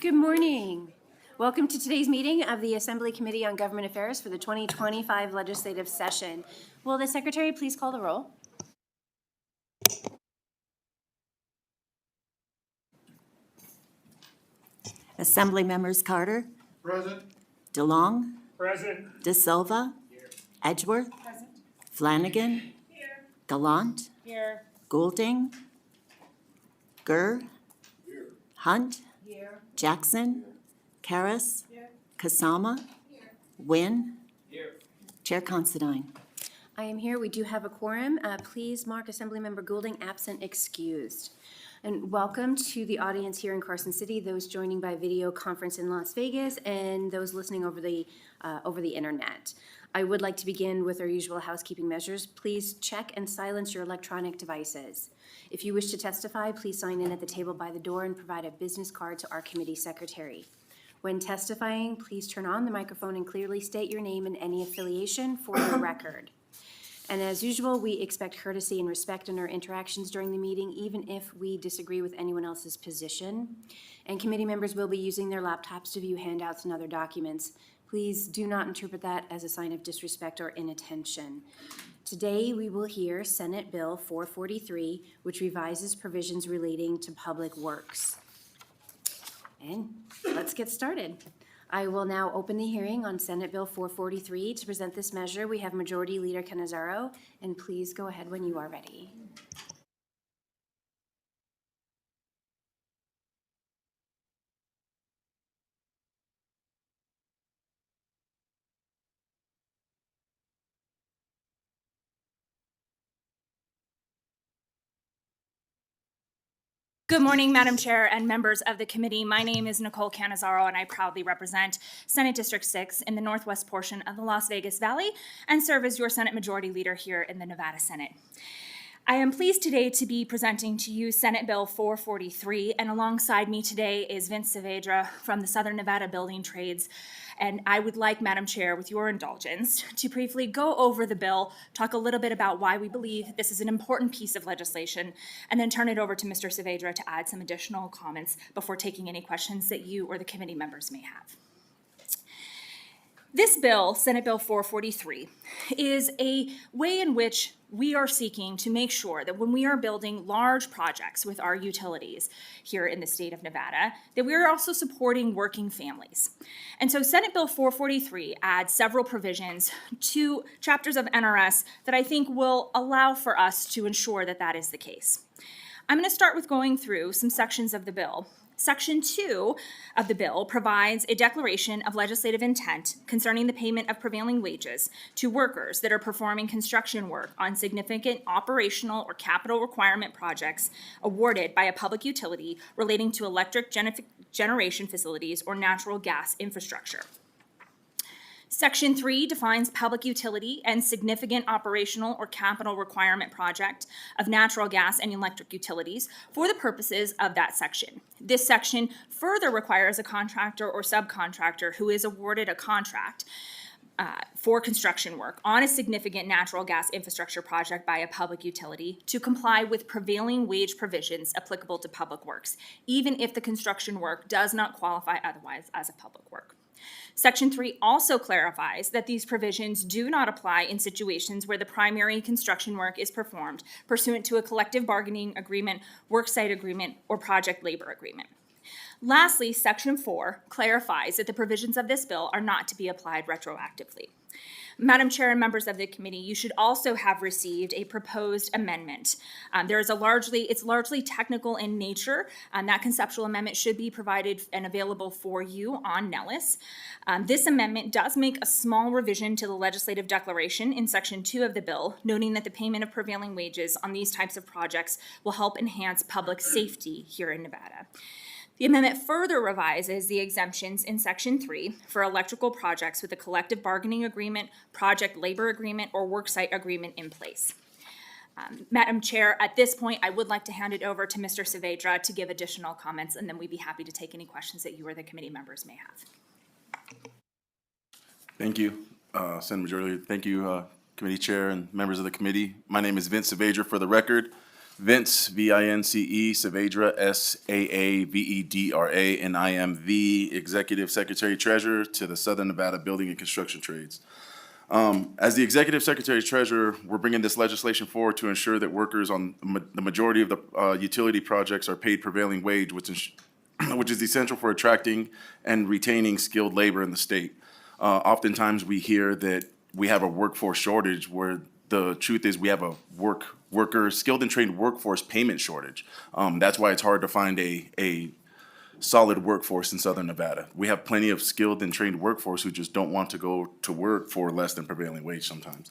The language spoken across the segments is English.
Good morning. Welcome to today's meeting of the Assembly Committee on Government Affairs for the 2025 legislative session. Will the Secretary please call the roll? Assembly members Carter, Present. DeLong, Present. De Silva, Edgeworth, Flanagan, Gallant, Goulding, Gurr, Hunt, Jackson, Karras, Kasama, Wynn, Chair Considine. I am here. We do have a quorum. Please mark Assemblymember Goulding absent excused. And welcome to the audience here in Carson City, those joining by video conference in Las Vegas, and those listening over the internet. I would like to begin with our usual housekeeping measures. Please check and silence your electronic devices. If you wish to testify, please sign in at the table by the door and provide a business card to our committee secretary. When testifying, please turn on the microphone and clearly state your name and any affiliation for the record. And as usual, we expect courtesy and respect in our interactions during the meeting, even if we disagree with anyone else's position. And committee members will be using their laptops to view handouts and other documents. Please do not interpret that as a sign of disrespect or inattention. Today, we will hear Senate Bill 443, which revises provisions relating to public works. And let's get started. I will now open the hearing on Senate Bill 443. To present this measure, we have Majority Leader Cannizzaro, and please go ahead when you are ready. Good morning, Madam Chair and members of the committee. My name is Nicole Cannizzaro, and I proudly represent Senate District 6 in the northwest portion of the Las Vegas Valley and serve as your Senate Majority Leader here in the Nevada Senate. I am pleased today to be presenting to you Senate Bill 443, and alongside me today is Vince Saavedra from the Southern Nevada Building Trades. And I would like, Madam Chair, with your indulgence, to briefly go over the bill, talk a little bit about why we believe this is an important piece of legislation, and then turn it over to Mr. Saavedra to add some additional comments before taking any questions that you or the committee members may have. This bill, Senate Bill 443, is a way in which we are seeking to make sure that when we are building large projects with our utilities here in the state of Nevada, that we are also supporting working families. And so Senate Bill 443 adds several provisions to chapters of NRS that I think will allow for us to ensure that that is the case. I'm going to start with going through some sections of the bill. Section 2 of the bill provides a declaration of legislative intent concerning the payment of prevailing wages to workers that are performing construction work on significant operational or capital requirement projects awarded by a public utility relating to electric generation facilities or natural gas infrastructure. Section 3 defines public utility and significant operational or capital requirement project of natural gas and electric utilities for the purposes of that section. This section further requires a contractor or subcontractor who is awarded a contract for construction work on a significant natural gas infrastructure project by a public utility to comply with prevailing wage provisions applicable to public works, even if the construction work does not qualify otherwise as a public work. Section 3 also clarifies that these provisions do not apply in situations where the primary construction work is performed pursuant to a collective bargaining agreement, worksite agreement, or project labor agreement. Lastly, Section 4 clarifies that the provisions of this bill are not to be applied retroactively. Madam Chair and members of the committee, you should also have received a proposed amendment. It's largely technical in nature. That conceptual amendment should be provided and available for you on Nellis. This amendment does make a small revision to the legislative declaration in Section 2 of the bill, noting that the payment of prevailing wages on these types of projects will help enhance public safety here in Nevada. The amendment further revises the exemptions in Section 3 for electrical projects with a collective bargaining agreement, project labor agreement, or worksite agreement in place. Madam Chair, at this point, I would like to hand it over to Mr. Saavedra to give additional comments, and then we'd be happy to take any questions that you or the committee members may have. Thank you, Senate Majority. Thank you, Committee Chair and members of the committee. My name is Vince Saavedra for the record. Vince, V-I-N-C-E, Saavedra, S-A-A-V-E-D-R-A, and I am the Executive Secretary Treasurer to the Southern Nevada Building and Construction Trades. As the Executive Secretary Treasurer, we're bringing this legislation forward to ensure that workers on the majority of the utility projects are paid prevailing wage, which is essential for attracting and retaining skilled labor in the state. Oftentimes, we hear that we have a workforce shortage, where the truth is we have a skilled and trained workforce payment shortage. That's why it's hard to find a solid workforce in Southern Nevada. We have plenty of skilled and trained workforce who just don't want to go to work for less than prevailing wage sometimes.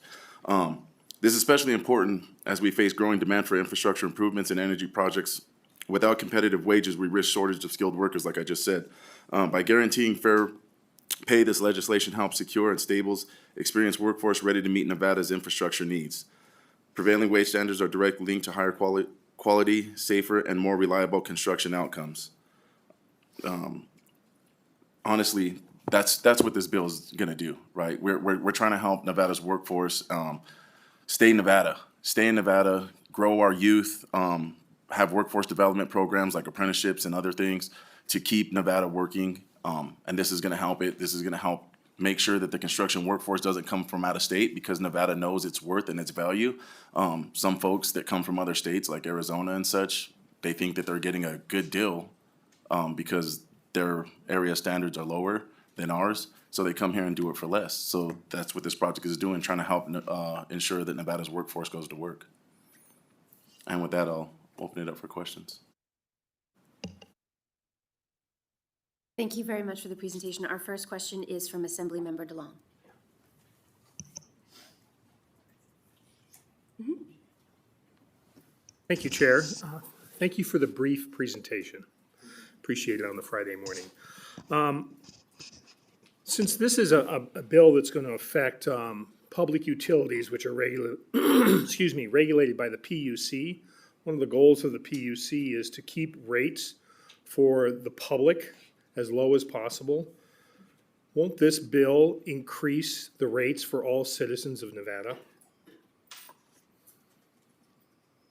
This is especially important as we face growing demand for infrastructure improvements and energy projects. Without competitive wages, we risk shortage of skilled workers, like I just said. By guaranteeing fair pay, this legislation helps secure and stables experienced workforce ready to meet Nevada's infrastructure needs. Prevailing wage standards are directly linked to higher quality, safer, and more reliable construction outcomes. Honestly, that's what this bill is gonna do, right? We're trying to help Nevada's workforce stay in Nevada, grow our youth, have workforce development programs like apprenticeships and other things to keep Nevada working. And this is gonna help it. This is gonna help make sure that the construction workforce doesn't come from out of state, because Nevada knows its worth and its value. Some folks that come from other states like Arizona and such, they think that they're getting a good deal because their area standards are lower than ours. So they come here and do it for less. So that's what this project is doing, trying to help ensure that Nevada's workforce goes to work. And with that, I'll open it up for questions. Thank you very much for the presentation. Our first question is from Assemblymember DeLong. Thank you, Chair. Thank you for the brief presentation. Appreciate it on the Friday morning. Since this is a bill that's going to affect public utilities, which are regulated by the PUC, one of the goals of the PUC is to keep rates for the public as low as possible. Won't this bill increase the rates for all citizens of Nevada?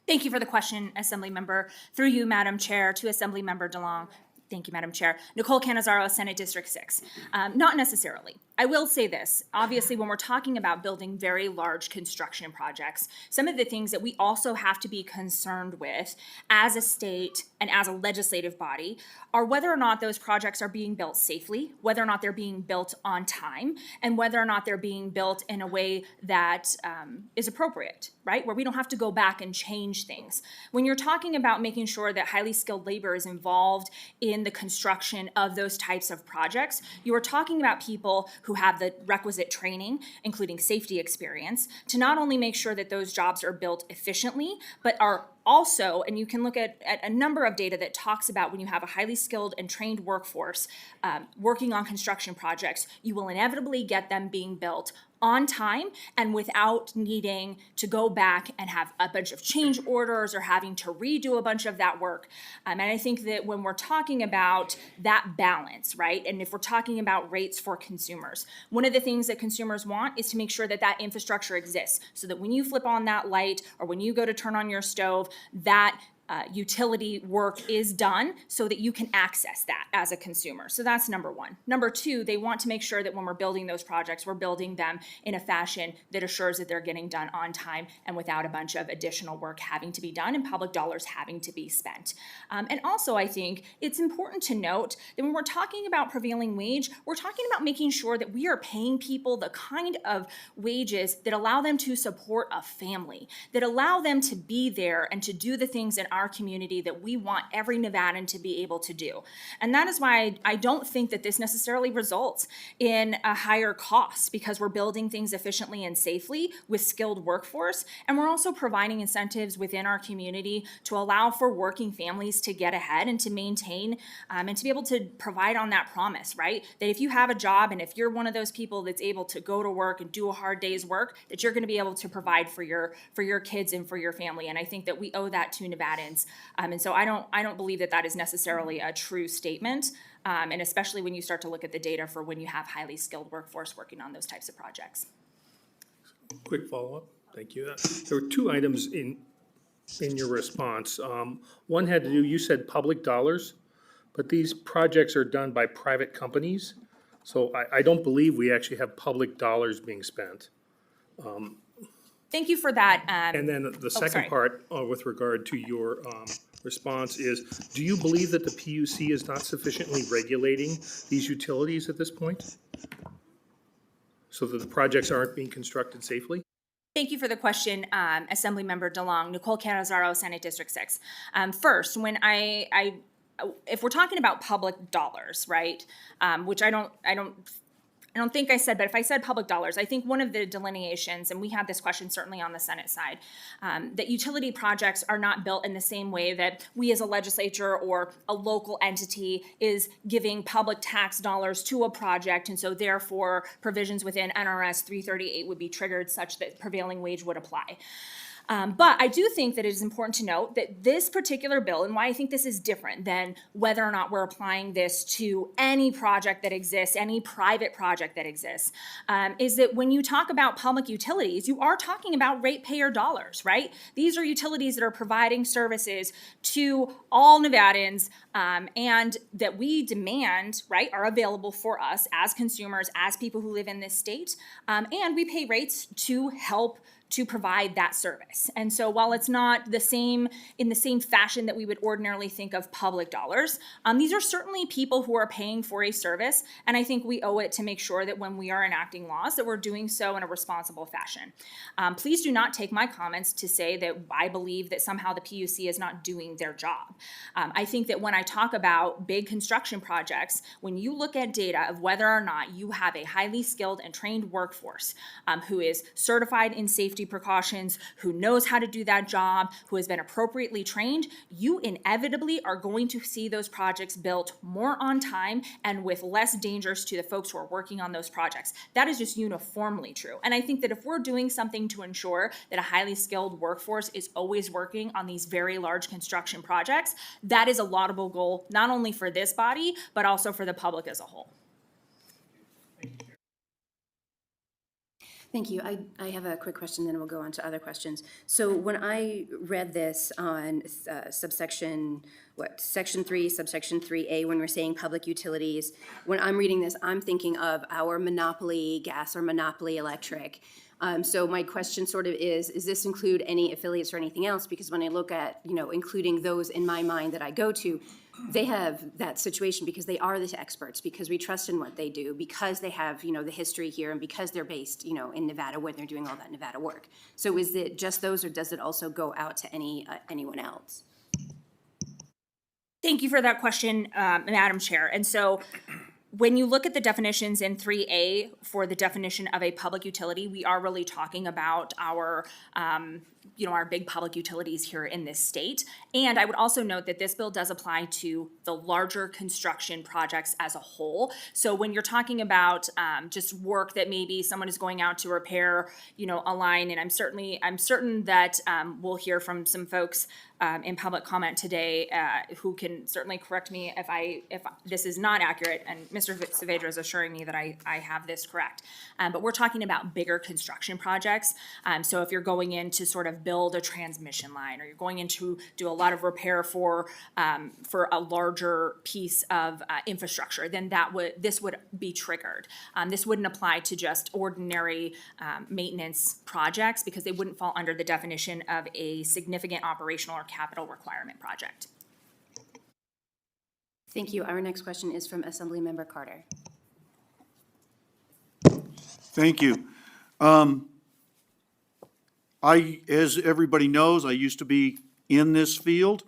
Thank you for the question, Assemblymember. Through you, Madam Chair, to Assemblymember DeLong. Thank you, Madam Chair. Nicole Cannizzaro, Senate District 6. Not necessarily. I will say this. Obviously, when we're talking about building very large construction projects, some of the things that we also have to be concerned with as a state and as a legislative body are whether or not those projects are being built safely, whether or not they're being built on time, and whether or not they're being built in a way that is appropriate, right? Where we don't have to go back and change things. When you're talking about making sure that highly skilled labor is involved in the construction of those types of projects, you are talking about people who have the requisite training, including safety experience, to not only make sure that those jobs are built efficiently, but are also, and you can look at a number of data that talks about when you have a highly skilled and trained workforce working on construction projects, you will inevitably get them being built on time and without needing to go back and have a bunch of change orders or having to redo a bunch of that work. And I think that when we're talking about that balance, right, and if we're talking about rates for consumers, one of the things that consumers want is to make sure that that infrastructure exists so that when you flip on that light or when you go to turn on your stove, that utility work is done so that you can access that as a consumer. So that's number one. Number two, they want to make sure that when we're building those projects, we're building them in a fashion that assures that they're getting done on time and without a bunch of additional work having to be done and public dollars having to be spent. And also, I think it's important to note that when we're talking about prevailing wage, we're talking about making sure that we are paying people the kind of wages that allow them to support a family, that allow them to be there and to do the things in our community that we want every Nevadan to be able to do. And that is why I don't think that this necessarily results in a higher cost, because we're building things efficiently and safely with skilled workforce. And we're also providing incentives within our community to allow for working families to get ahead and to maintain and to be able to provide on that promise, right? That if you have a job and if you're one of those people that's able to go to work and do a hard day's work, that you're going to be able to provide for your kids and for your family. And I think that we owe that to Nevadans. And so I don't believe that that is necessarily a true statement, and especially when you start to look at the data for when you have highly skilled workforce working on those types of projects. Quick follow-up. Thank you. There were two items in in your response. One had to do, you said public dollars, but these projects are done by private companies. So I don't believe we actually have public dollars being spent. Thank you for that. And then the second sorry. part, with regard to your response is, do you believe that the PUC is not sufficiently regulating these utilities at this point? So that the projects aren't being constructed safely? Thank you for the question, Assemblymember DeLong. Nicole Cannizzaro, Senate District 6. First, when if we're talking about public dollars, right, which I don't think I said, but if I said public dollars, I think one of the delineations, and we had this question certainly on the Senate side, that utility projects are not built in the same way that we as a legislature or a local entity is giving public tax dollars to a project, and so therefore provisions within NRS 338 would be triggered such that prevailing wage would apply. But I do think that it is important to note that this particular bill, and why I think this is different than whether or not we're applying this to any project that exists, any private project that exists, is that when you talk about public utilities, you are talking about ratepayer dollars, right? These are utilities that are providing services to all Nevadans, and that we demand, right, are available for us as consumers, as people who live in this state, and we pay rates to help to provide that service. And so while it's not in the same fashion that we would ordinarily think of public dollars, these are certainly people who are paying for a service, and I think we owe it to make sure that when we are enacting laws that we're doing so in a responsible fashion. Please do not take my comments to say that I believe that somehow the PUC is not doing their job. I think that when I talk about big construction projects, when you look at data of whether or not you have a highly skilled and trained workforce who is certified in safety precautions, who knows how to do that job, who has been appropriately trained, you inevitably are going to see those projects built more on time and with less dangers to the folks who are working on those projects. That is just uniformly true. And I think that if we're doing something to ensure that a highly skilled workforce is always working on these very large construction projects, that is a laudable goal, not only for this body, but also for the public as a whole. Thank you. I have a quick question, then we'll go on to other questions. So when I read this on section 3, subsection 3A, when we're saying public utilities, when I'm reading this, I'm thinking of our monopoly gas or monopoly electric. So my question sort of is this include any affiliates or anything else? Because when I look at, including those in my mind that I go to, they have that situation because they are the experts, because we trust in what they do, because they have, the history here, and because they're based, in Nevada where they're doing all that Nevada work. So is it just those, or does it also go out to anyone else? Thank you for that question, Madam Chair. And so when you look at the definitions in 3A for the definition of a public utility, we are really talking about our big public utilities here in this state. And I would also note that this bill does apply to the larger construction projects as a whole. So when you're talking about just work that maybe someone is going out to repair, a line, and I'm certain that we'll hear from some folks in public comment today who can certainly correct me if this is not accurate, and Mr. Saavedra is assuring me that I have this correct. But we're talking about bigger construction projects. So if you're going in to sort of build a transmission line, or you're going in to do a lot of repair for a larger piece of infrastructure, then this would be triggered. This wouldn't apply to just ordinary maintenance projects, because they wouldn't fall under the definition of a significant operational or capital requirement project. Thank you. Our next question is from Assemblymember Carter. Thank you. As everybody knows, I used to be in this field,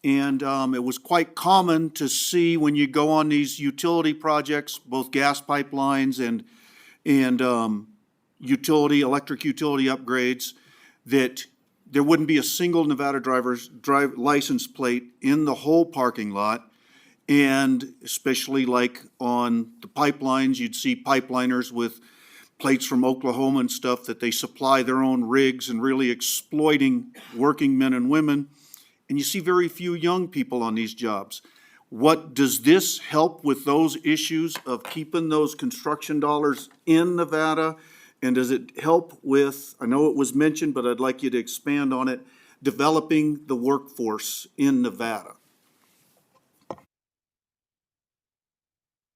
and it was quite common to see when you go on these utility projects, both gas pipelines and electric utility upgrades, that there wouldn't be a single Nevada driver's license plate in the whole parking lot. And especially like on the pipelines, you'd see pipeliners with plates from Oklahoma and stuff that they supply their own rigs and really exploiting working men and women. And you see very few young people on these jobs. What does this help with those issues of keeping those construction dollars in Nevada? And does it help with, I know it was mentioned, but I'd like you to expand on it, developing the workforce in Nevada?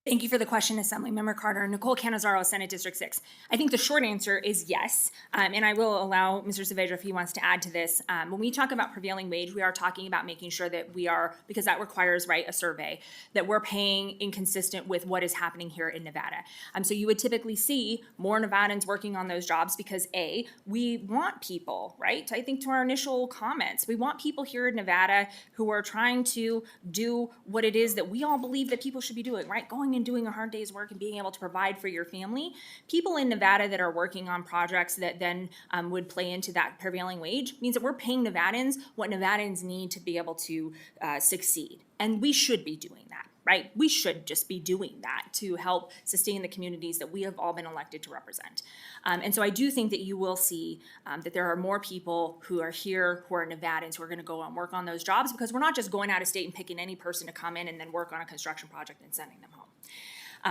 Thank you for the question, Assemblymember Carter. Nicole Canizaro, Senate District 6. I think the short answer is yes, and I will allow Mr. Saavedra if he wants to add to this. When we talk about prevailing wage, we are talking about making sure that we are, because that requires, right, a survey, that we're paying inconsistent with what is happening here in Nevada. So you would typically see more Nevadans working on those jobs because A, we want people, right? I think to our initial comments, we want people here in Nevada who are trying to do what it is that we all believe that people should be doing, right? Going and doing a hard day's work and being able to provide for your family. People in Nevada that are working on projects that then would play into that prevailing wage means that we're paying Nevadans what Nevadans need to be able to succeed. And we should be doing that, right? We should just be doing that to help sustain the communities that we have all been elected to represent. And so I do think that you will see that there are more people who are here, who are Nevadans, who are going to go and work on those jobs, because we're not just going out of state and picking any person to come in and then work on a construction project and sending them home.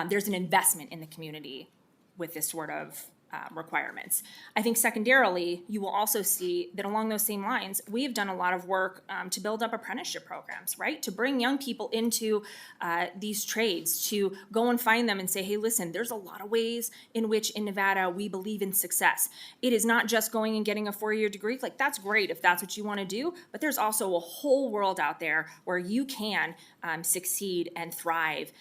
There's an investment in the community with this sort of requirements. I think secondarily, you will also see that along those same lines, we have done a lot of work to build up apprenticeship programs, right? To bring young people into these trades, to go and find them and say, hey, listen, there's a lot of ways in which in Nevada we believe in success. It is not just going and getting a 4-year degree. Like, that's great if that's what you want to do, but there's also a whole world out there where you can succeed and thrive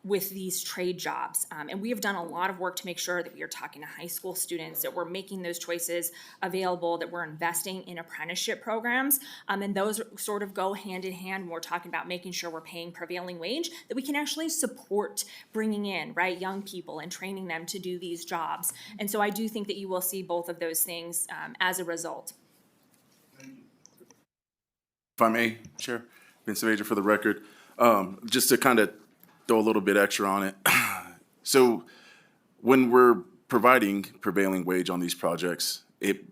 with these trade jobs. And we have done a lot of work to make sure that we are talking to high school students, that we're making those choices available, that we're investing in apprenticeship programs. And those sort of go hand in hand when we're talking about making sure we're paying prevailing wage, that we can actually support bringing in, right, young people and training them to do these jobs. And so I do think that you will see both of those things as a result. If I may, Chair, Ben Saavedra for the record, just to kind of throw a little bit extra on it. So when we're providing prevailing wage on these projects, it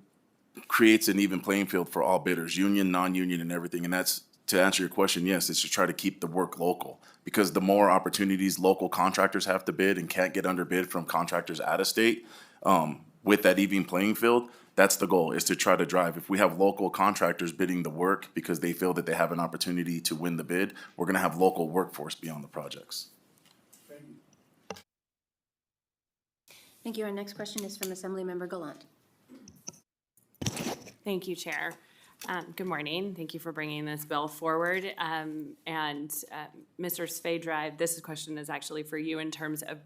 creates an even playing field for all bidders, union, non-union, and everything. And that's, to answer your question, yes, it's to try to keep the work local, because the more opportunities local contractors have to bid and can't get underbid from contractors out of state, with that even playing field, that's the goal, is to try to drive. If we have local contractors bidding the work because they feel that they have an opportunity to win the bid, we're going to have local workforce be on the projects. Thank you. Our next question is from Assemblymember Gallant. Thank you, Chair. Good morning. Thank you for bringing this bill forward. Mr. Saavedra, this question is actually for you in terms of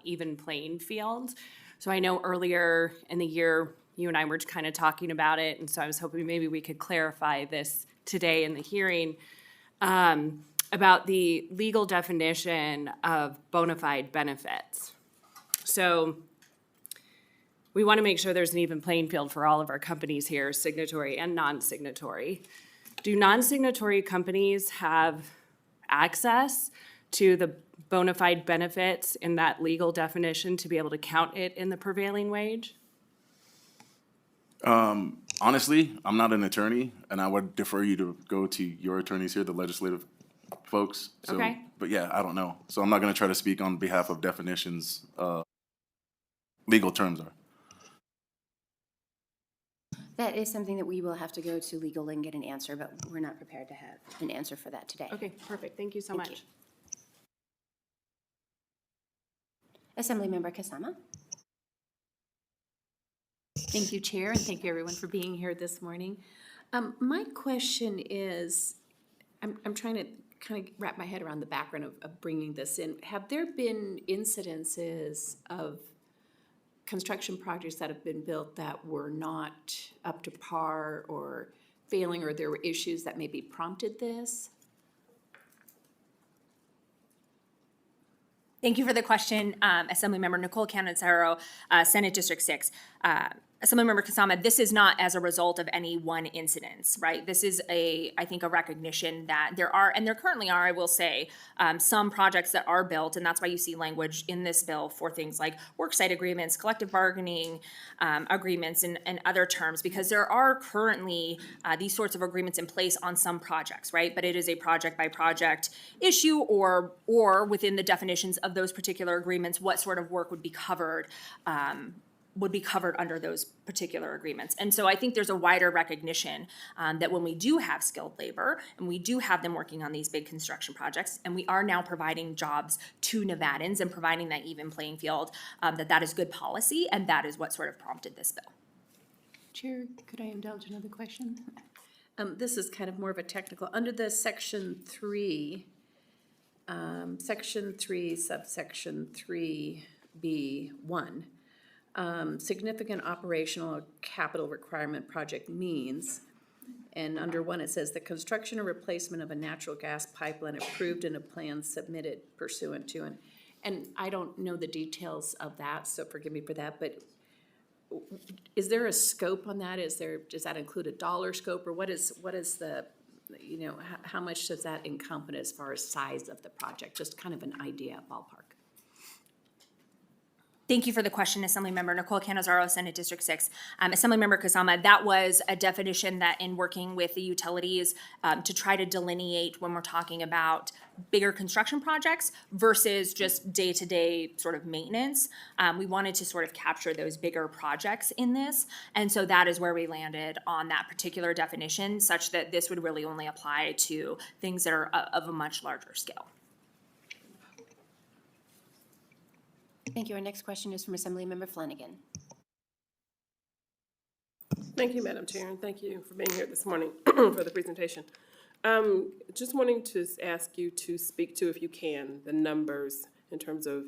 even playing field. So I know earlier in the year, you and I were kind of talking about it, and so I was hoping maybe we could clarify this today in the hearing about the legal definition of bona fide benefits. So we want to make sure there's an even playing field for all of our companies here, signatory and non-signatory. Do non-signatory companies have access to the bona fide benefits in that legal definition to be able to count it in the prevailing wage? Honestly, I'm not an attorney, and I would defer you to go to your attorneys here, the legislative folks. So, Okay. But yeah, I don't know. So I'm not going to try to speak on behalf of definitions, legal terms are. That is something that we will have to go to legal and get an answer, but we're not prepared to have an answer for that today. Okay, perfect. Thank you so Thank much. Assemblymember Kasama. Thank you, Chair, and thank you, everyone, for being here this morning. My question is, I'm trying to kind of wrap my head around the background of bringing this in. Have there been incidences of construction projects that have been built that were not up to par or failing, or there were issues that maybe prompted this? Thank you for the question, Assemblymember Nicole Canizaro, Senate District 6. Assemblymember Kasama, this is not as a result of any one incident, right? This is I think, a recognition that there are, and there currently are, I will say, some projects that are built, and that's why you see language in this bill for things like worksite agreements, collective bargaining agreements, and other terms, because there are currently these sorts of agreements in place on some projects, right? But it is a project-by-project issue, or within the definitions of those particular agreements, what sort of work would be covered would be covered under those particular agreements. And so I think there's a wider recognition that when we do have skilled labor and we do have them working on these big construction projects, and we are now providing jobs to Nevadans and providing that even playing field, that is good policy, and that is what sort of prompted this bill. Chair, could I indulge another question? This is kind of more of a technical, under the section 3, subsection 3B1, significant operational or capital requirement project means, and under 1 it says the construction or replacement of a natural gas pipeline approved in a plan submitted pursuant to, and I don't know the details of that, so forgive me for that, but is there a scope on that? Does that include a dollar scope, or what is the, how much does that encompass as far as size of the project? Just kind of an idea, ballpark. Thank you for the question, Assemblymember Nicole Canizaro, Senate District 6. Assemblymember Kasama, that was a definition that in working with the utilities to try to delineate when we're talking about bigger construction projects versus just day-to-day sort of maintenance. We wanted to sort of capture those bigger projects in this. And so that is where we landed on that particular definition, such that this would really only apply to things that are of a much larger scale. Thank you. Our next question is from Assemblymember Flanagan. Thank you, Madam Chair, and thank you for being here this morning for the presentation. Just wanting to ask you to speak to, if you can, the numbers in terms of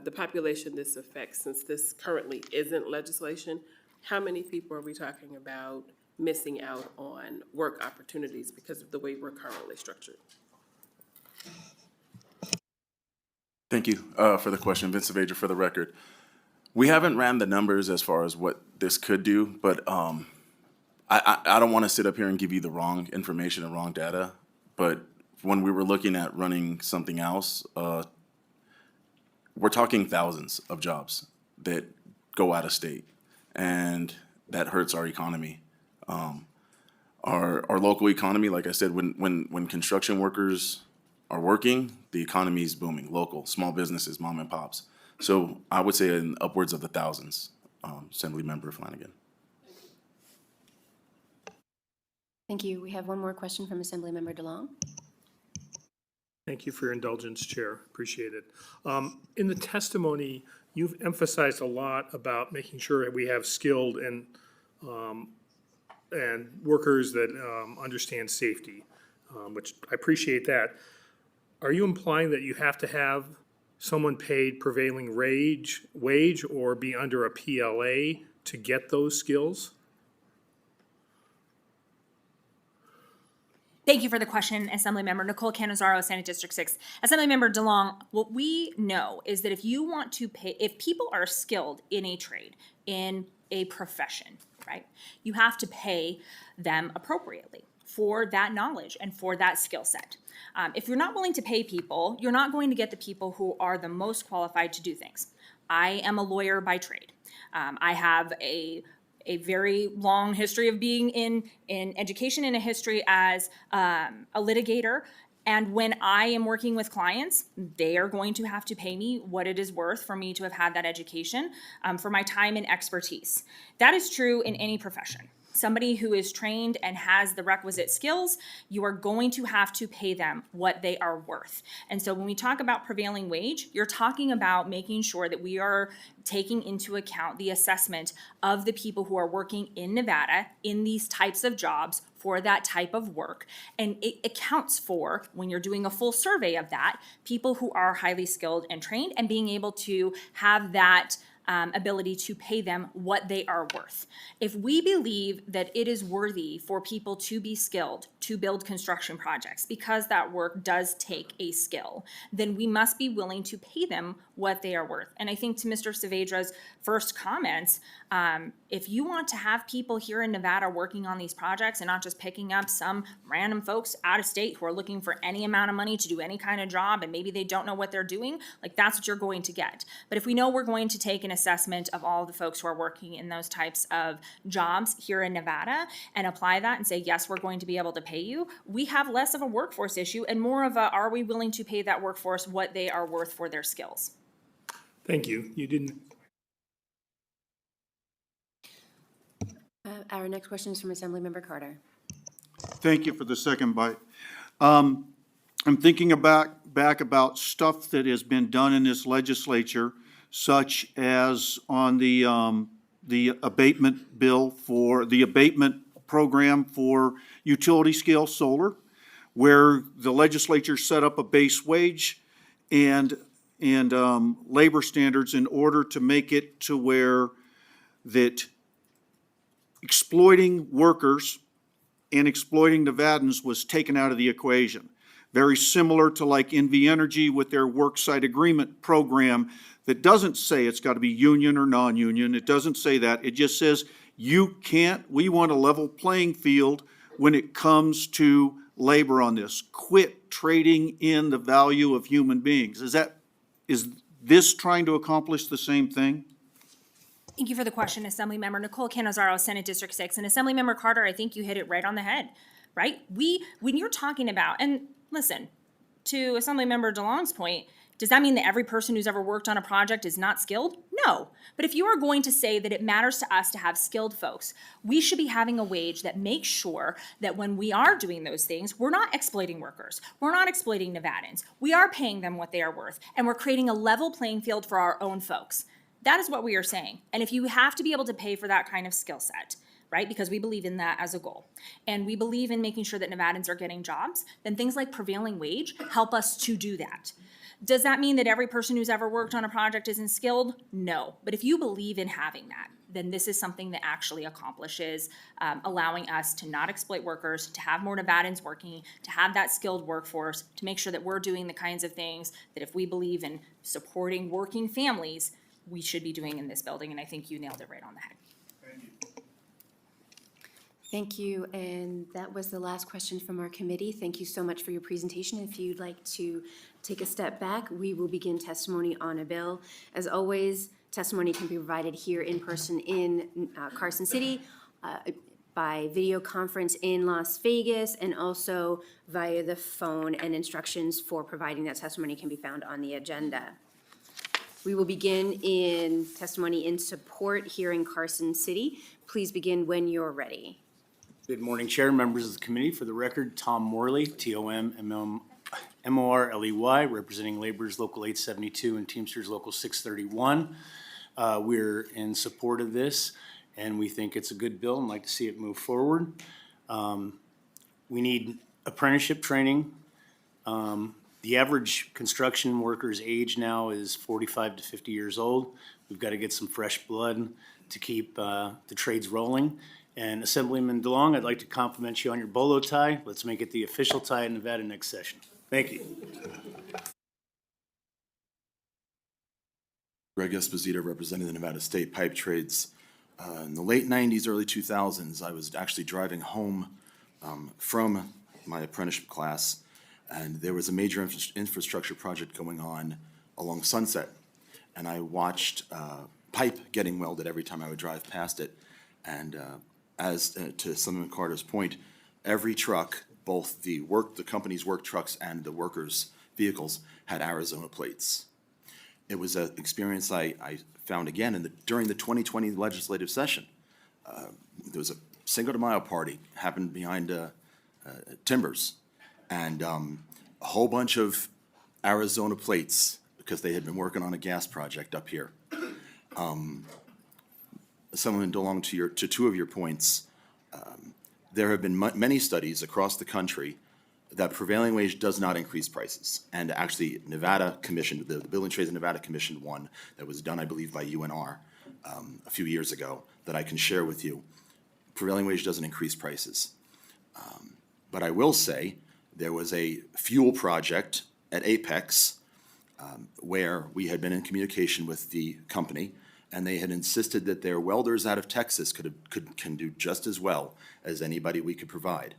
the population this affects, since this currently isn't legislation. How many people are we talking about missing out on work opportunities because of the way we're currently structured? Thank you for the question, Vince Saavedra for the record. We haven't ran the numbers as far as what this could do, but I don't want to sit up here and give you the wrong information and wrong data. But when we were looking at running something else, we're talking thousands of jobs that go out of state, and that hurts our economy. Our local economy, like I said, when construction workers are working, the economy is booming, local, small businesses, mom and pops. So I would say in upwards of the thousands, Assemblymember Flanagan. Thank you. We have one more question from Assemblymember DeLong. Thank you for your indulgence, Chair. Appreciate it. In the testimony, you've emphasized a lot about making sure that we have skilled and workers that understand safety, which I appreciate that. Are you implying that you have to have someone paid prevailing wage or be under a PLA to get those skills? Thank you for the question, Assemblymember Nicole Canizaro, Senate District 6. Assemblymember DeLong, what we know is that if you want to pay, if people are skilled in a trade, in a profession, right, you have to pay them appropriately for that knowledge and for that skill set. If you're not willing to pay people, you're not going to get the people who are the most qualified to do things. I am a lawyer by trade. I have a very long history of being in education and a history as a litigator. And when I am working with clients, they are going to have to pay me what it is worth for me to have had that education, for my time and expertise. That is true in any profession. Somebody who is trained and has the requisite skills, you are going to have to pay them what they are worth. And so when we talk about prevailing wage, you're talking about making sure that we are taking into account the assessment of the people who are working in Nevada in these types of jobs for that type of work. And it accounts for, when you're doing a full survey of that, people who are highly skilled and trained and being able to have that ability to pay them what they are worth. If we believe that it is worthy for people to be skilled to build construction projects because that work does take a skill, then we must be willing to pay them what they are worth. And I think to Mr. Saavedra's first comments, if you want to have people here in Nevada working on these projects and not just picking up some random folks out of state who are looking for any amount of money to do any kind of job and maybe they don't know what they're doing, like that's what you're going to get. But if we know we're going to take an assessment of all the folks who are working in those types of jobs here in Nevada and apply that and say, yes, we're going to be able to pay you, we have less of a workforce issue and more of a, are we willing to pay that workforce what they are worth for their skills? Thank you. You didn't Our next question is from Assemblymember Carter. Thank you for the second bite. I'm thinking back about stuff that has been done in this legislature, such as on the abatement bill for, the abatement program for utility scale solar, where the legislature set up a base wage and labor standards in order to make it to where that exploiting workers and exploiting Nevadans was taken out of the equation. Very similar to like NV Energy with their worksite agreement program that doesn't say it's got to be union or non-union. It doesn't say that. It just says we want a level playing field when it comes to labor on this. Quit trading in the value of human beings. Is this trying to accomplish the same thing? Thank you for the question, Assemblymember Nicole Canizaro, Senate District 6. And Assemblymember Carter, I think you hit it right on the head, right? When you're talking about, and listen, to Assemblymember DeLong's point, does that mean that every person who's ever worked on a project is not skilled? No. But if you are going to say that it matters to us to have skilled folks, we should be having a wage that makes sure that when we are doing those things, we're not exploiting workers. We're not exploiting Nevadans. We are paying them what they are worth, and we're creating a level playing field for our own folks. That is what we are saying. And if you have to be able to pay for that kind of skill set, right, because we believe in that as a goal, and we believe in making sure that Nevadans are getting jobs, then things like prevailing wage help us to do that. Does that mean that every person who's ever worked on a project isn't skilled? No. But if you believe in having that, then this is something that actually accomplishes allowing us to not exploit workers, to have more Nevadans working, to have that skilled workforce, to make sure that we're doing the kinds of things that if we believe in supporting working families, we should be doing in this building. And I think you nailed it right on the head. Thank you, and that was the last question from our committee. Thank you so much for your presentation. If you'd like to take a step back, we will begin testimony on a bill. As always, testimony can be provided here in person in Carson City, by video conference in Las Vegas, and also via the phone, and instructions for providing that testimony can be found on the agenda. We will begin in testimony in support here in Carson City. Please begin when you're ready. Good morning, Chair, members of the committee. For the record, Tom Morley, T-O-M-M-O-R-L-E-Y, representing Laborers Local 872 and Teamsters Local 631. We're in support of this, and we think it's a good bill and like to see it move forward. We need apprenticeship training. The average construction worker's age now is 45 to 50 years old. We've got to get some fresh blood to keep the trades rolling. And Assemblyman DeLong, I'd like to compliment you on your bolo tie. Let's make it the official tie in Nevada next session. Thank you. Greg Esposito, representing the Nevada State Pipe Trades. In the late 90s, early 2000s, I was actually driving home from my apprenticeship class, and there was a major infrastructure project going on along Sunset. And I watched pipe getting welded every time I would drive past it. And as to Assemblyman Carter's point, every truck, both the company's work trucks and the workers' vehicles, had Arizona plates. It was an experience I found again during the 2020 legislative session. There was a Cinco de Mayo party happened behind Timbers, and a whole bunch of Arizona plates because they had been working on a gas project up here. Assemblyman DeLong, to two of your points, there have been many studies across the country that prevailing wage does not increase prices. And actually, Nevada commissioned, the Building Trades in Nevada commissioned one that was done, I believe, by UNR a few years ago that I can share with you. Prevailing wage doesn't increase prices. But I will say there was a fuel project at Apex where we had been in communication with the company, and they had insisted that their welders out of Texas can do just as well as anybody we could provide.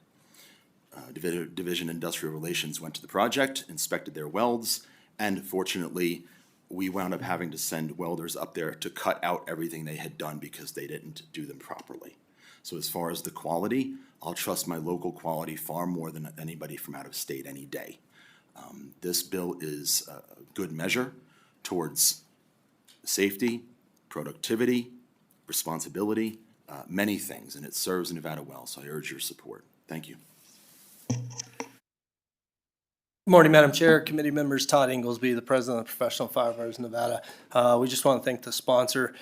Division of Industrial Relations went to the project, inspected their welds, and fortunately, we wound up having to send welders up there to cut out everything they had done because they didn't do them properly. So as far as the quality, I'll trust my local quality far more than anybody from out of state any day. This bill is a good measure towards safety, productivity, responsibility many things, and it serves Nevada well, so I urge your support. Thank you. Good morning, Madam Chair, committee members, Todd Inglesby, the president of Professional Firefighters Nevada. We just want to thank the sponsor.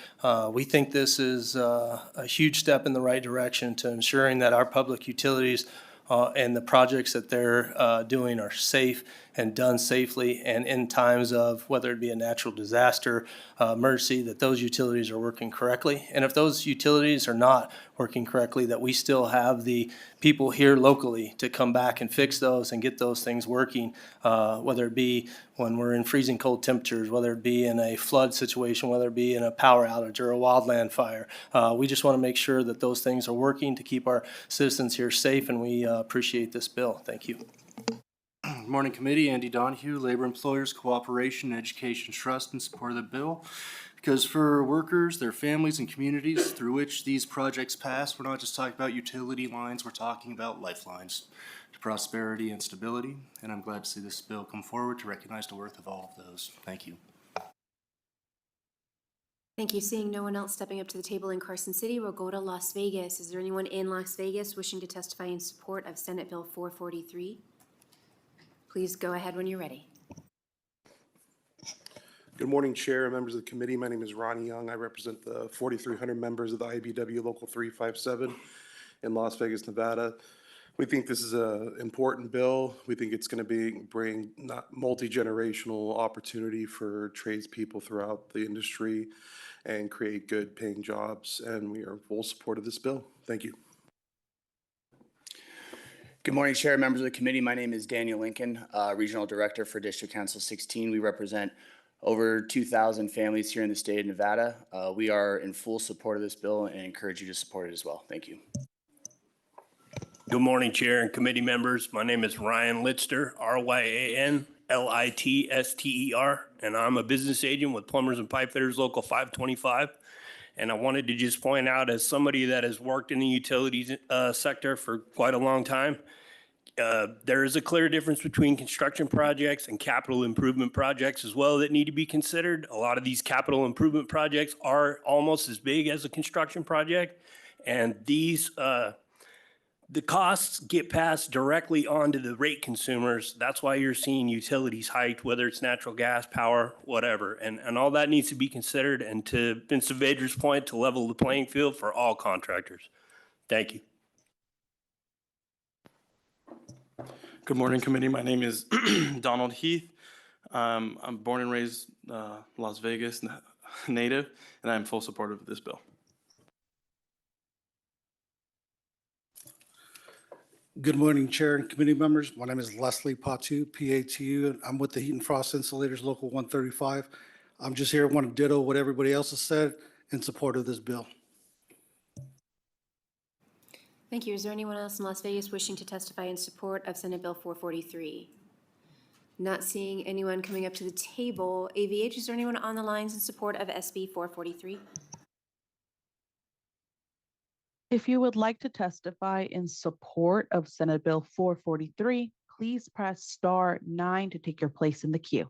We think this is a huge step in the right direction to ensuring that our public utilities and the projects that they're doing are safe and done safely, and in times of whether it be a natural disaster, emergency, that those utilities are working correctly. And if those utilities are not working correctly, that we still have the people here locally to come back and fix those and get those things working, whether it be when we're in freezing cold temperatures, whether it be in a flood situation, whether it be in a power outage or a wildland fire. We just want to make sure that those things are working to keep our citizens here safe, and we appreciate this bill. Thank you. Good morning, committee. Andy Donahue, Labor Employers Cooperation and Education Trust, in support of the bill. Because for workers, their families, and communities through which these projects pass, we're not just talking about utility lines, we're talking about lifelines to prosperity and stability. And I'm glad to see this bill come forward to recognize the worth of all of those. Thank you. Thank you. Seeing no one else stepping up to the table in Carson City, we'll go to Las Vegas. Is there anyone in Las Vegas wishing to testify in support of Senate Bill 443? Please go ahead when you're ready. Good morning, Chair and members of the committee. My name is Ronnie Young. I represent the 4,300 members of the IBW Local 357 in Las Vegas, Nevada. We think this is an important bill. We think it's going to bring multi-generational opportunity for tradespeople throughout the industry and create good paying jobs. And we are in full support of this bill. Thank you. Good morning, Chair, members of the committee. My name is Daniel Lincoln, Regional Director for District Council 16. We represent over 2,000 families here in the state of Nevada. We are in full support of this bill and encourage you to support it as well. Thank you. Good morning, Chair and committee members. My name is Ryan Litster, RyanLitster, and I'm a business agent with Plumbers and Pipe Fitters Local 525. And I wanted to just point out, as somebody that has worked in the utilities sector for quite a long time, there is a clear difference between construction projects and capital improvement projects as well that need to be considered. A lot of these capital improvement projects are almost as big as a construction project, and these the costs get passed directly onto the rate consumers. That's why you're seeing utilities hiked, whether it's natural gas, power, whatever. And all that needs to be considered, and to Vincent Vader's point, to level the playing field for all contractors. Thank you. Good morning, committee. My name is Donald Heath. I'm born and raised Las Vegas native, and I'm in full support of this bill. Good morning, Chair and committee members. My name is Leslie Patu, PATU, and I'm with the Heat and Frost Insulators Local 135. I'm just here, want to ditto what everybody else has said in support of this bill. Thank you. Is there anyone else in Las Vegas wishing to testify in support of Senate Bill 443? Not seeing anyone coming up to the table. AVH, is there anyone on the lines in support of SB 443? If you would like to testify in support of Senate Bill 443, please press star 9 to take your place in the queue.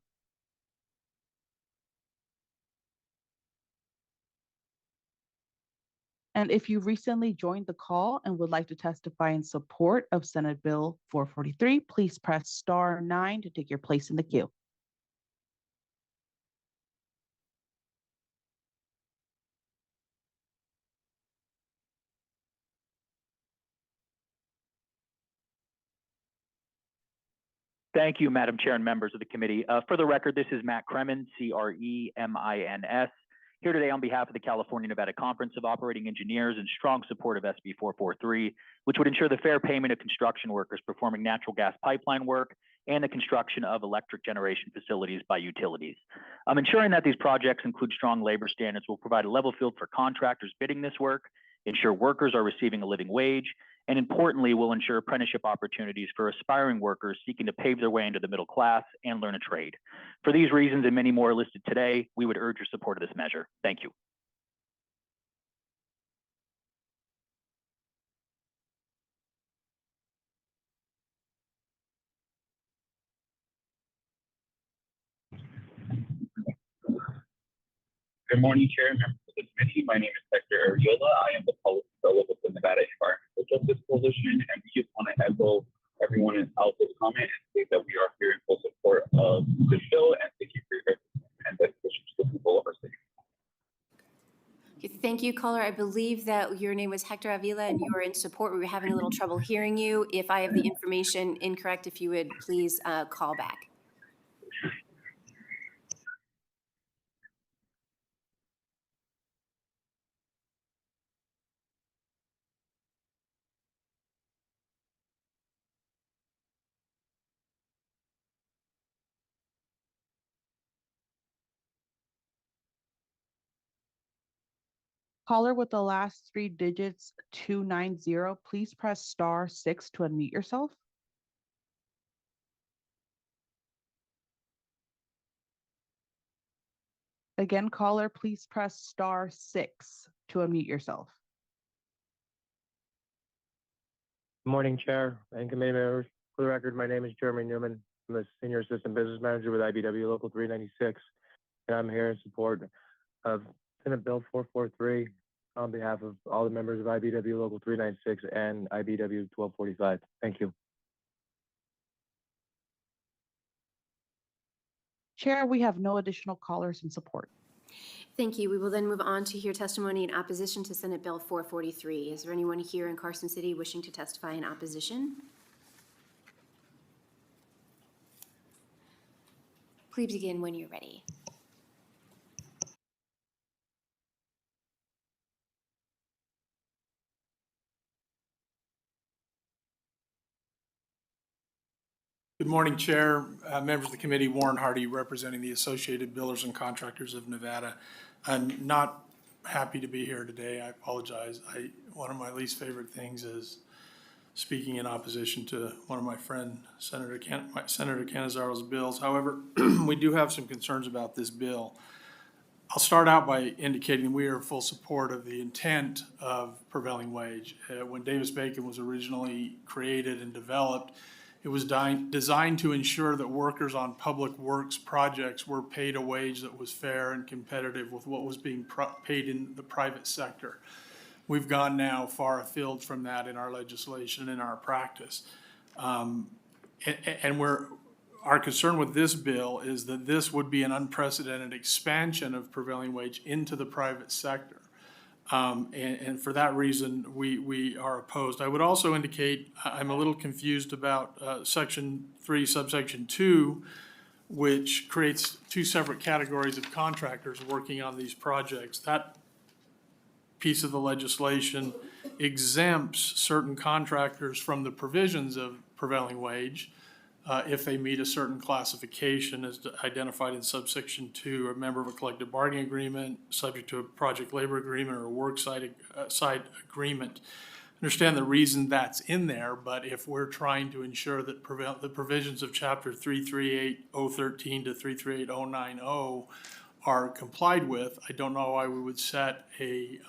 And if you recently joined the call and would like to testify in support of Senate Bill 443, please press star 9 to take your place in the queue. Thank you, Madam Chair and members of the committee. For the record, this is Matt Kremen, C-R-E-M-I-N-S, here today on behalf of the California-Nevada Conference of Operating Engineers in strong support of SB 443, which would ensure the fair payment of construction workers performing natural gas pipeline work and the construction of electric generation facilities by utilities. Ensuring that these projects include strong labor standards will provide a level field for contractors bidding this work, ensure workers are receiving a living wage, and importantly, will ensure apprenticeship opportunities for aspiring workers seeking to pave their way into the middle class and learn a trade. For these reasons and many more listed today, we would urge your support of this measure. Thank you. Good morning, Chair and members of the committee. My name is Hector Ariola. I am the Policy with the Nevada Environmental Justice Coalition, and we just want to echo everyone else's comment and say that we are here in full support of the bill, and thank you for your and dedication to the people of our city. Okay, thank you, caller. I believe that your name was Hector Avila and you were in support. We were having a little trouble hearing you. If I have the information incorrect, if you would please call back. Caller with the last three digits 290, please press *6 to unmute yourself. Again, caller, please press *6 to unmute yourself. Good morning, Chair and committee members. For the record, my name is Jeremy Newman. I'm the Senior Assistant Business Manager with IBW Local 396, and I'm here in support of Senate Bill 443 on behalf of all the members of IBW Local 396 and IBW 1245. Thank you. Chair, we have no additional callers in support. Thank you. We will then move on to hear testimony in opposition to Senate Bill 443. Is there anyone here in Carson City wishing to testify in opposition? Please begin when you're ready. Good morning, Chair, members of the committee. Warren Hardy, representing the Associated Builders and Contractors of Nevada. I'm not happy to be here today. I apologize. One of my least favorite things is speaking in opposition to one of my friend, Senator Canizaro's bills. However, we do have some concerns about this bill. I'll start out by indicating we are in full support of the intent of prevailing wage. When Davis-Bacon was originally created and developed, it was designed to ensure that workers on public works projects were paid a wage that was fair and competitive with what was being paid in the private sector. We've gone now far afield from that in our legislation and in our practice. Our concern with this bill is that this would be an unprecedented expansion of prevailing wage into the private sector. And for that reason, we are opposed. I would also indicate I'm a little confused about Section 3, subsection 2, which creates two separate categories of contractors working on these projects. That piece of the legislation exempts certain contractors from the provisions of prevailing wage if they meet a certain classification as identified in subsection 2, a member of a collective bargaining agreement, subject to a project labor agreement or a work site agreement. Understand the reason that's in there, but if we're trying to ensure that the provisions of Chapter 338013 to 338090 are complied with, I don't know why we would set a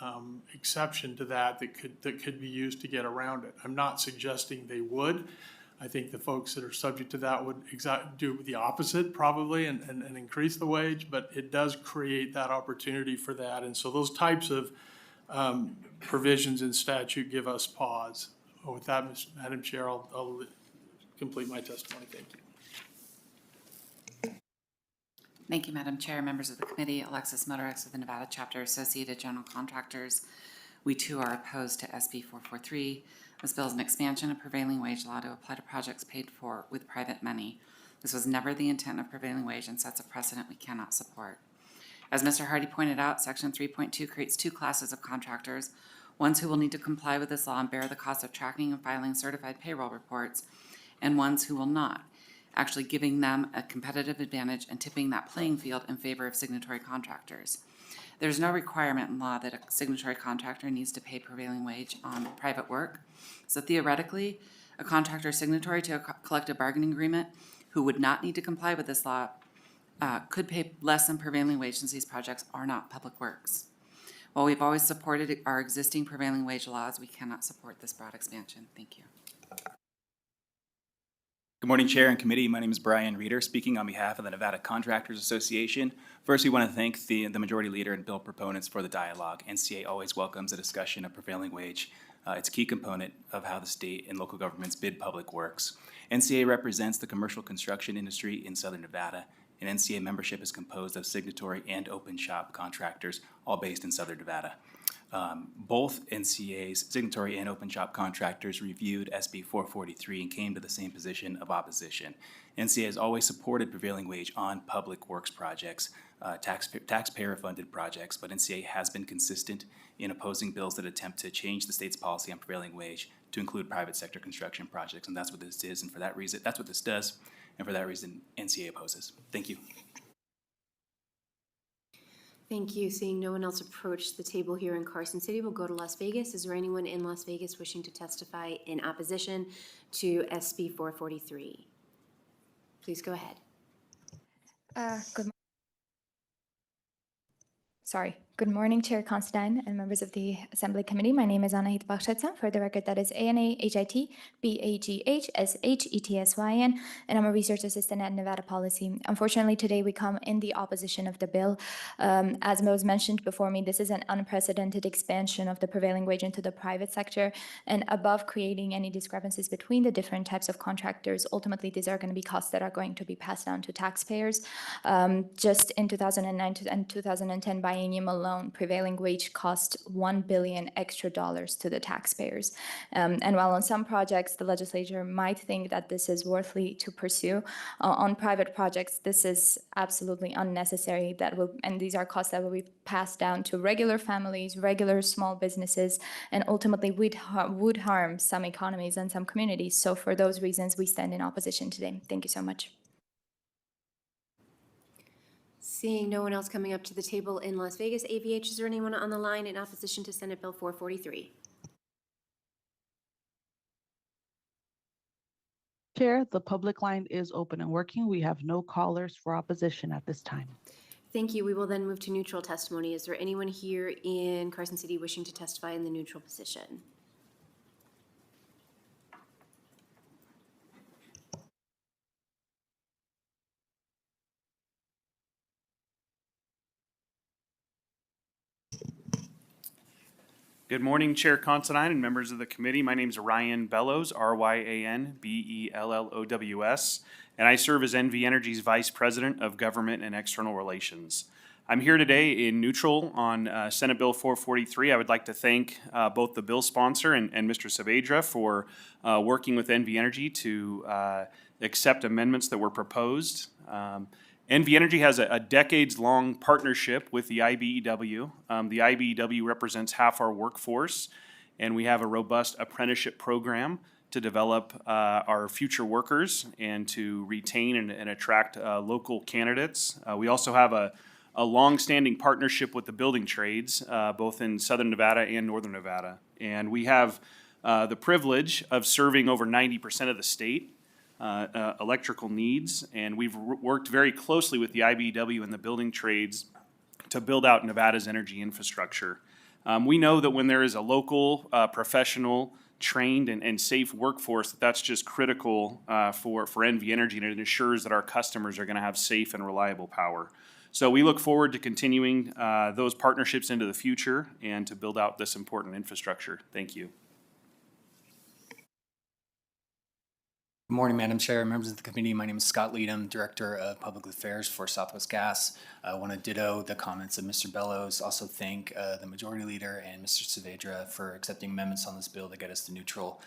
exception to that could be used to get around it. I'm not suggesting they would. I think the folks that are subject to that would do the opposite probably and increase the wage, but it does create that opportunity for that. And so those types of provisions in statute give us pause. With that, Madam Chair, I'll complete my testimony. Thank you. Thank you, Madam Chair, members of the committee. Alexis Motorex of the Nevada Chapter Associated General Contractors. We too are opposed to SB 443. This bill is an expansion of prevailing wage law to apply to projects paid for with private money. This was never the intent of prevailing wage and sets a precedent we cannot support. As Mr. Hardy pointed out, Section 3.2 creates two classes of contractors, ones who will need to comply with this law and bear the cost of tracking and filing certified payroll reports, and ones who will not, actually giving them a competitive advantage and tipping that playing field in favor of signatory contractors. There's no requirement in law that a signatory contractor needs to pay prevailing wage on private work. So theoretically, a contractor signatory to a collective bargaining agreement who would not need to comply with this law could pay less than prevailing wage since these projects are not public works. While we've always supported our existing prevailing wage laws, we cannot support this broad expansion. Thank you. Good morning, Chair and Committee. My name is Brian Reeder, speaking on behalf of the Nevada Contractors Association. First, we want to thank the Majority Leader and bill proponents for the dialogue. NCA always welcomes a discussion of prevailing wage. It's a key component of how the state and local governments bid public works. NCA represents the commercial construction industry in Southern Nevada, and NCA membership is composed of signatory and open shop contractors, all based in Southern Nevada. Both NCA's signatory and open shop contractors reviewed SB 443 and came to the same position of opposition. NCA has always supported prevailing wage on public works projects, taxpayer-funded projects, but NCA has been consistent in opposing bills that attempt to change the state's policy on prevailing wage to include private sector construction projects, and that's what this is, and for that reason, that's what this does, and for that reason, NCA opposes. Thank you. Thank you. Seeing no one else approach the table here in Carson City, we'll go to Las Vegas. Is there anyone in Las Vegas wishing to testify in opposition to SB 443? Please go ahead. Good morning, Chair Constantine and members of the Assembly Committee. My name is Anahit Baghshetsan. For the record, that is ANAHIT-BAGHSHETSYN, and I'm a research assistant at Nevada Policy. Unfortunately, today we come in the opposition of the bill. As was mentioned before me, this is an unprecedented expansion of the prevailing wage into the private sector, and above creating any discrepancies between the different types of contractors, ultimately these are going to be costs that are going to be passed down to taxpayers. Just in 2009 and 2010 biennium alone, prevailing wage cost $1 billion extra to the taxpayers. And while on some projects the legislature might think that this is worthy to pursue, on private projects this is absolutely unnecessary. And these are costs that will be passed down to regular families, regular small businesses, and ultimately would harm some economies and some communities. So for those reasons, we stand in opposition today. Thank you so much. Seeing no one else coming up to the table in Las Vegas, AVH, is there anyone on the line in opposition to Senate Bill 443? Chair, the public line is open and working. We have no callers for opposition at this time. Thank you. We will then move to neutral testimony. Is there anyone here in Carson City wishing to testify in the neutral position? Good morning, Chair Considine and members of the committee. My name is Ryan Bellows, RyanBellows, and I serve as NV Energy's Vice President of Government and External Relations. I'm here today in neutral on Senate Bill 443. I would like to thank both the bill sponsor and Mr. Saavedra for working with NV Energy to accept amendments that were proposed. NV Energy has a decades-long partnership with the IBEW. The IBEW represents half our workforce, and we have a robust apprenticeship program to develop our future workers and to retain and attract local candidates. We also have a long-standing partnership with the building trades, both in Southern Nevada and Northern Nevada. And we have the privilege of serving over 90% of the state. Electrical needs, and we've worked very closely with the IBEW and the building trades to build out Nevada's energy infrastructure. We know that when there is a local, professional, trained, and safe workforce, that's just critical for NV Energy, and it ensures that our customers are going to have safe and reliable power. So we look forward to continuing those partnerships into the future and to build out this important infrastructure. Thank you. Good morning, Madam Chair, members of the committee. My name is Scott Leadham, Director of Public Affairs for Southwest Gas. I want to ditto the comments of Mr. Bellows. Also thank the Majority Leader and Mr. Saavedra for accepting amendments on this bill to get us to neutral.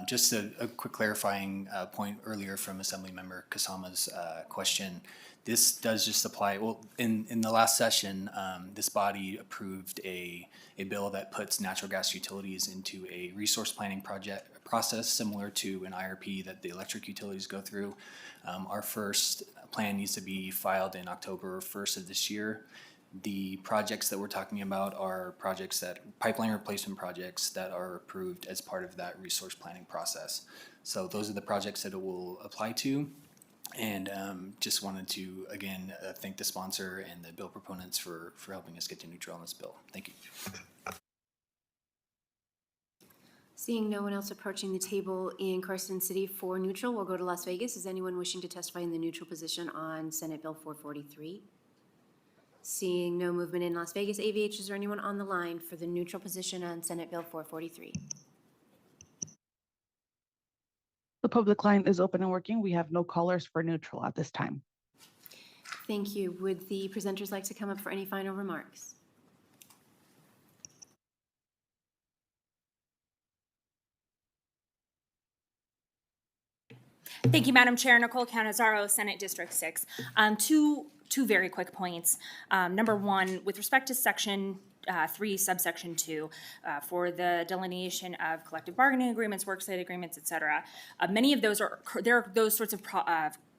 Just a quick clarifying point earlier from Assemblymember Kasama's question. This does just apply, well, in the last session, this body approved a bill that puts natural gas utilities into a resource planning process similar to an IRP that the electric utilities go through. Our first plan needs to be filed in October 1st of this year. The projects that we're talking about are pipeline replacement projects that are approved as part of that resource planning process. So those are the projects that it will apply to. And just wanted to, again, thank the sponsor and the bill proponents for helping us get to neutral on this bill. Thank you. Seeing no one else approaching the table in Carson City for neutral, we'll go to Las Vegas. Is anyone wishing to testify in the neutral position on Senate Bill 443? Seeing no movement in Las Vegas, AVH, is there anyone on the line for the neutral position on Senate Bill 443? The public line is open and working. We have no callers for neutral at this time. Thank you. Would the presenters like to come up for any final remarks? Thank you, Madam Chair. Nicole Canizaro, Senate District 6. Two very quick points. Number one, with respect to Section 3, subsection 2, for the delineation of collective bargaining agreements, worksite agreements, et cetera, many of those there are those sorts of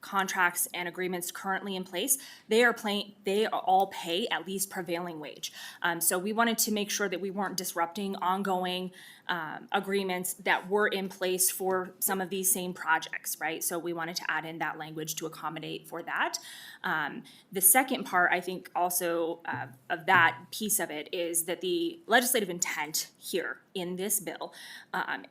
contracts and agreements currently in place. They all pay at least prevailing wage. So we wanted to make sure that we weren't disrupting ongoing agreements that were in place for some of these same projects, right? So we wanted to add in that language to accommodate for that. The second part, I think, also of that piece of it is that the legislative intent here in this bill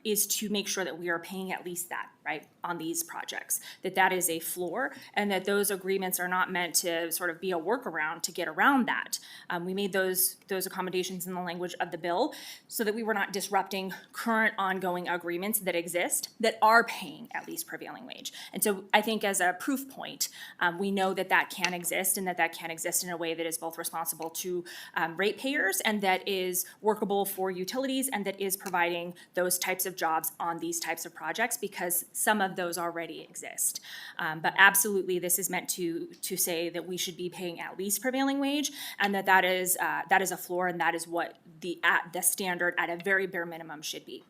is to make sure that we are paying at least that, right, on these projects, that is a floor, and that those agreements are not meant to sort of be a workaround to get around that. We made those accommodations in the language of the bill so that we were not disrupting current ongoing agreements that exist that are paying at least prevailing wage. And so I think as a proof point, we know that that can exist, and that can exist in a way that is both responsible to ratepayers and that is workable for utilities and that is providing those types of jobs on these types of projects, because some of those already exist. But absolutely, this is meant to say that we should be paying at least prevailing wage, and that is a floor, and that is what the standard at a very bare minimum should be.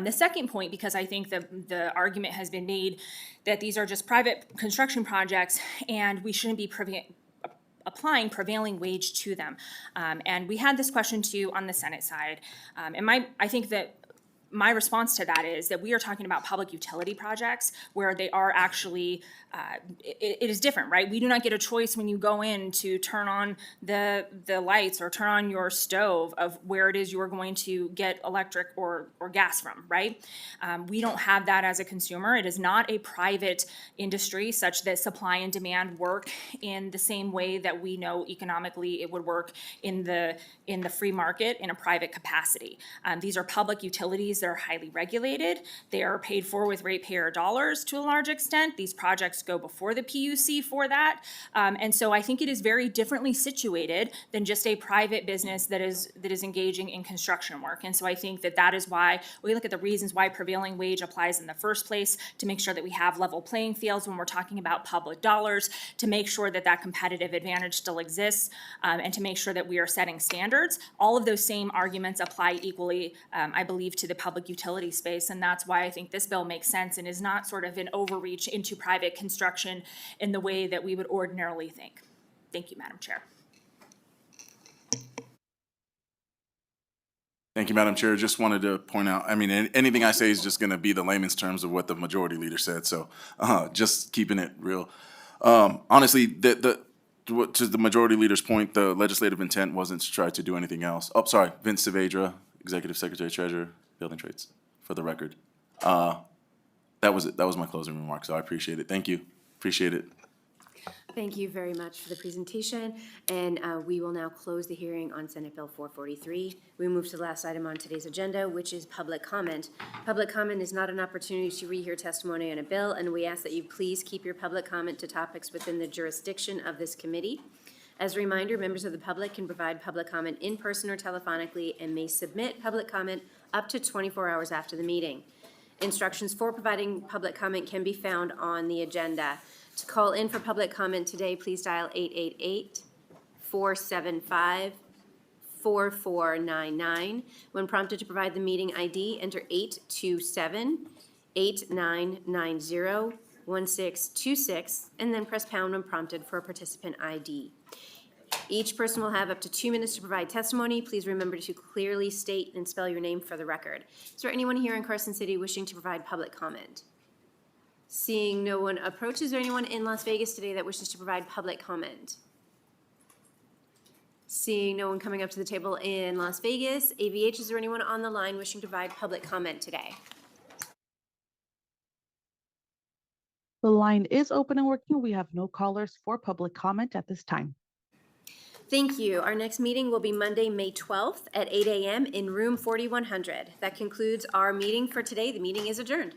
The second point, because I think the argument has been made that these are just private construction projects and we shouldn't be applying prevailing wage to them. And we had this question too on the Senate side. I think that my response to that is that we are talking about public utility projects where they are actually, it is different, right? We do not get a choice when you go in to turn on the lights or turn on your stove of where it is you are going to get electric or gas from, right? We don't have that as a consumer. It is not a private industry such that supply and demand work in the same way that we know economically it would work in the free market in a private capacity. These are public utilities that are highly regulated. They are paid for with ratepayer dollars to a large extent. These projects go before the PUC for that. And so I think it is very differently situated than just a private business that is engaging in construction work. And so I think that is why we look at the reasons why prevailing wage applies in the first place, to make sure that we have level playing fields when we're talking about public dollars, to make sure that competitive advantage still exists, and to make sure that we are setting standards. All of those same arguments apply equally, I believe, to the public utility space, and that's why I think this bill makes sense and is not sort of an overreach into private construction in the way that we would ordinarily think. Thank you, Madam Chair. Thank you, Madam Chair. Just wanted to point out, I mean, anything I say is just going to be the layman's terms of what the majority leader said, so just keeping it real. Honestly, to the majority leader's point, the legislative intent wasn't to try to do anything else. Oh, sorry, Vince Saavedra, Executive Secretary Treasurer, Building Trades, for the record. That was it. That was my closing remark, so I appreciate it. Thank you. Appreciate it. Thank you very much for the presentation, and we will now close the hearing on Senate Bill 443. We move to the last item on today's agenda, which is public comment. Public comment is not an opportunity to rehear testimony on a bill, and we ask that you please keep your public comment to topics within the jurisdiction of this committee. As a reminder, members of the public can provide public comment in person or telephonically and may submit public comment up to 24 hours after the meeting. Instructions for providing public comment can be found on the agenda. To call in for public comment today, please dial 888-475-4499. When prompted to provide the meeting ID, enter 827-8990-1626, and then press pound when prompted for a participant ID. Each person will have up to 2 minutes to provide testimony. Please remember to clearly state and spell your name for the record. Is there anyone here in Carson City wishing to provide public comment? Seeing no one approach, is there anyone in Las Vegas today that wishes to provide public comment? Seeing no one coming up to the table in Las Vegas, AVH, is there anyone on the line wishing to provide public comment today? The line is open and working. We have no callers for public comment at this time. Thank you. Our next meeting will be Monday, May 12th at 8 a.m. in room 4100. That concludes our meeting for today. The meeting is adjourned.